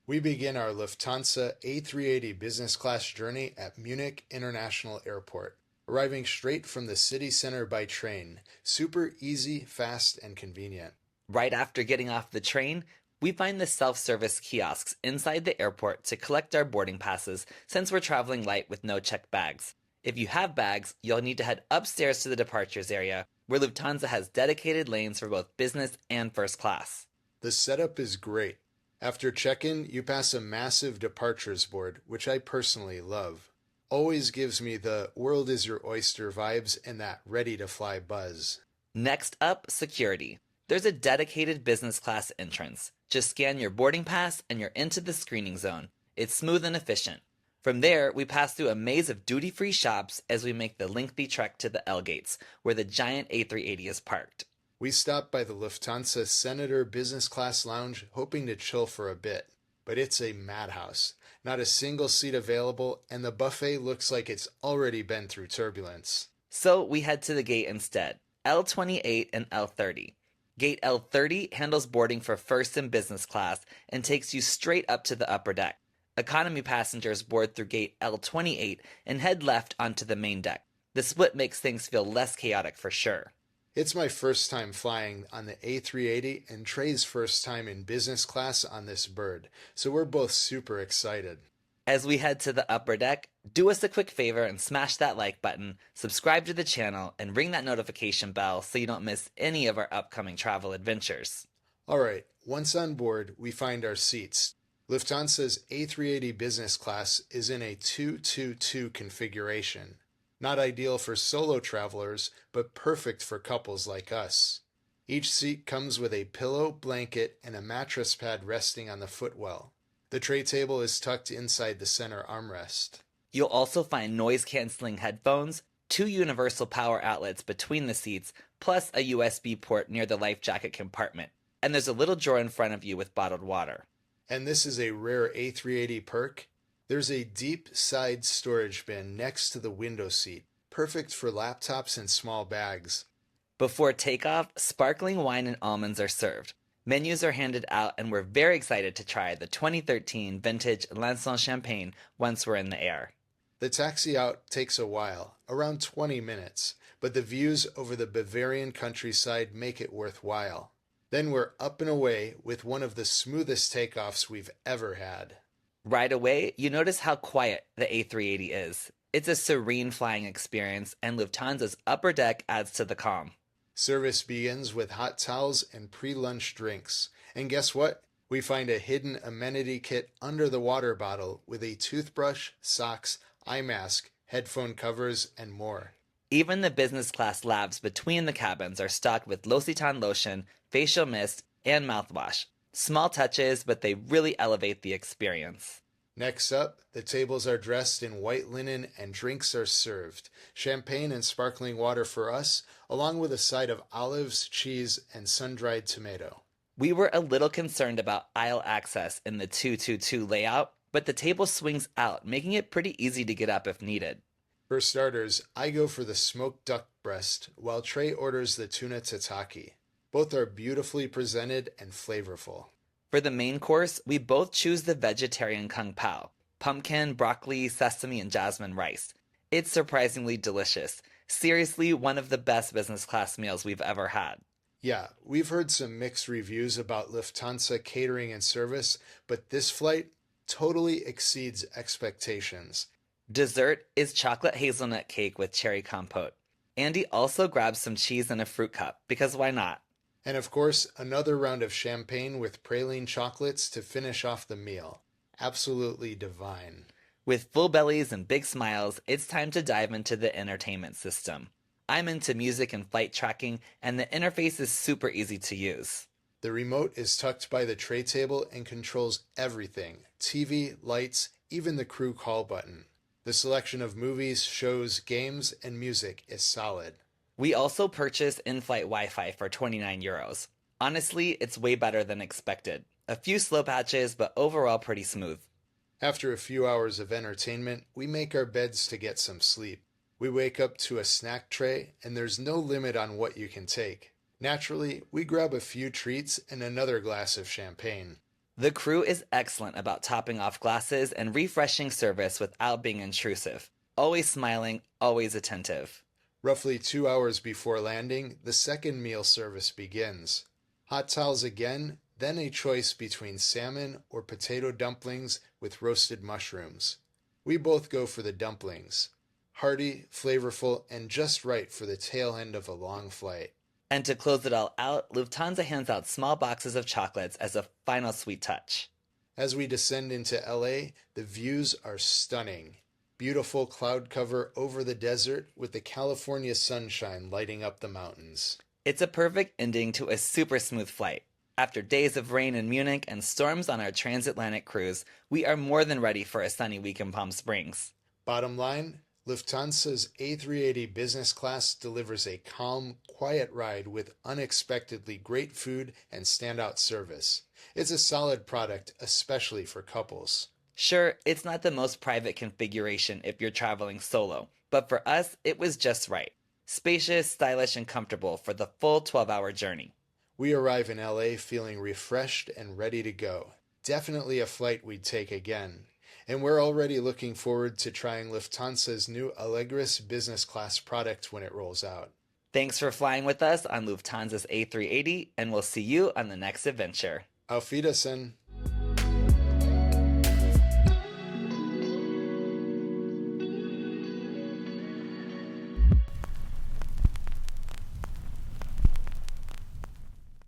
We begin our Lufthansa A380 business class journey at Munich International Airport, arriving straight from the city center by train. Super easy, fast, and convenient. Right after getting off the train, we find the self-service kiosks inside the airport to collect our boarding passes since we're traveling light with no checked bags. If you have bags, you'll need to head upstairs to the departures area, where Lufthansa has dedicated lanes for both business and first class. The setup is great. After check-in, you pass a massive departures board, which I personally love. Always gives me the world is your oyster vibes and that ready-to-fly buzz. Next up, security. There's a dedicated business class entrance. Just scan your boarding pass and you're into the screening zone. It's smooth and efficient. From there, we pass through a maze of duty-free shops as we make the lengthy trek to the L gates, where the giant A380 is parked. We stop by the Lufthansa Senator Business Class Lounge hoping to chill for a bit, but it's a madhouse. Not a single seat available, and the buffet looks like it's already been through turbulence. So we head to the gate instead, L28 and L30. Gate L30 handles boarding for first and business class and takes you straight up to the upper deck. Economy passengers board through gate L28 and head left onto the main deck. The split makes things feel less chaotic for sure. It's my first time flying on the A380 and Trey's first time in business class on this bird, so we're both super excited. As we head to the upper deck, do us a quick favor and smash that like button, subscribe to the channel, and ring that notification bell so you don't miss any of our upcoming travel adventures. Alright, once on board, we find our seats. Lufthansa's A380 business class is in a 2-2-2 configuration. Not ideal for solo travelers, but perfect for couples like us. Each seat comes with a pillow, blanket, and a mattress pad resting on the footwell. The tray table is tucked inside the center armrest. You'll also find noise-canceling headphones, 2 universal power outlets between the seats, plus a USB port near the life jacket compartment. And there's a little drawer in front of you with bottled water. And this is a rare A380 perk. There's a deep side storage bin next to the window seat, perfect for laptops and small bags. Before takeoff, sparkling wine and almonds are served. Menus are handed out, and we're very excited to try the 2013 vintage Lanson champagne once we're in the air. The taxi out takes a while, around 20 minutes, but the views over the Bavarian countryside make it worthwhile. Then we're up and away with one of the smoothest takeoffs we've ever had. Right away, you notice how quiet the A380 is. It's a serene flying experience, and Lufthansa's upper deck adds to the calm. Service begins with hot towels and pre-lunch drinks. And guess what? We find a hidden amenity kit under the water bottle with a toothbrush, socks, eye mask, headphone covers, and more. Even the business class labs between the cabins are stocked with L'Occitane lotion, facial mist, and mouthwash. Small touches, but they really elevate the experience. Next up, the tables are dressed in white linen and drinks are served. Champagne and sparkling water for us, along with a side of olives, cheese, and sun-dried tomato. We were a little concerned about aisle access in the 222 layout, but the table swings out, making it pretty easy to get up if needed. For starters, I go for the smoked duck breast, while Trey orders the tuna tataki. Both are beautifully presented and flavorful. For the main course, we both choose the vegetarian kung pao, pumpkin, broccoli, sesame, and jasmine rice. It's surprisingly delicious. Seriously, one of the best business class meals we've ever had. Yeah, we've heard some mixed reviews about Lufthansa catering and service, but this flight totally exceeds expectations. Dessert is chocolate hazelnut cake with cherry compote. Andy also grabs some cheese and a fruit cup, because why not? And of course, another round of champagne with praline chocolates to finish off the meal. Absolutely divine. With full bellies and big smiles, it's time to dive into the entertainment system. I'm into music and flight tracking, and the interface is super easy to use. The remote is tucked by the tray table and controls everything: TV, lights, even the crew call button. The selection of movies, shows, games, and music is solid. We also purchased in-flight Wi-Fi for €29. Honestly, it's way better than expected. A few slow patches, but overall pretty smooth. After a few hours of entertainment, we make our beds to get some sleep. We wake up to a snack tray, and there's no limit on what you can take. Naturally, we grab a few treats and another glass of champagne. The crew is excellent about topping off glasses and refreshing service without being intrusive. Always smiling, always attentive. Roughly 2 hours before landing, the second meal service begins. Hot towels again, then a choice between salmon or potato dumplings with roasted mushrooms. We both go for the dumplings. Hearty, flavorful, and just right for the tail end of a long flight. And to close it all out, Lufthansa hands out small boxes of chocolates as a final sweet touch. As we descend into LA, the views are stunning. Beautiful cloud cover over the desert with the California sunshine lighting up the mountains. It's a perfect ending to a super smooth flight. After days of rain in Munich and storms on our transatlantic cruise, we are more than ready for a sunny week in Palm Springs. Bottom line, Lufthansa's A380 business class delivers a calm, quiet ride with unexpectedly great food and standout service. It's a solid product, especially for couples. Sure, it's not the most private configuration if you're traveling solo, but for us, it was just right. Spacious, stylish, and comfortable for the full 12-hour journey. We arrive in LA feeling refreshed and ready to go. Definitely a flight we'd take again. And we're already looking forward to trying Lufthansa's new Allegris business class product when it rolls out. Thanks for flying with us on Lufthansa's A380, and we'll see you on the next adventure. Auf Wiedersehen!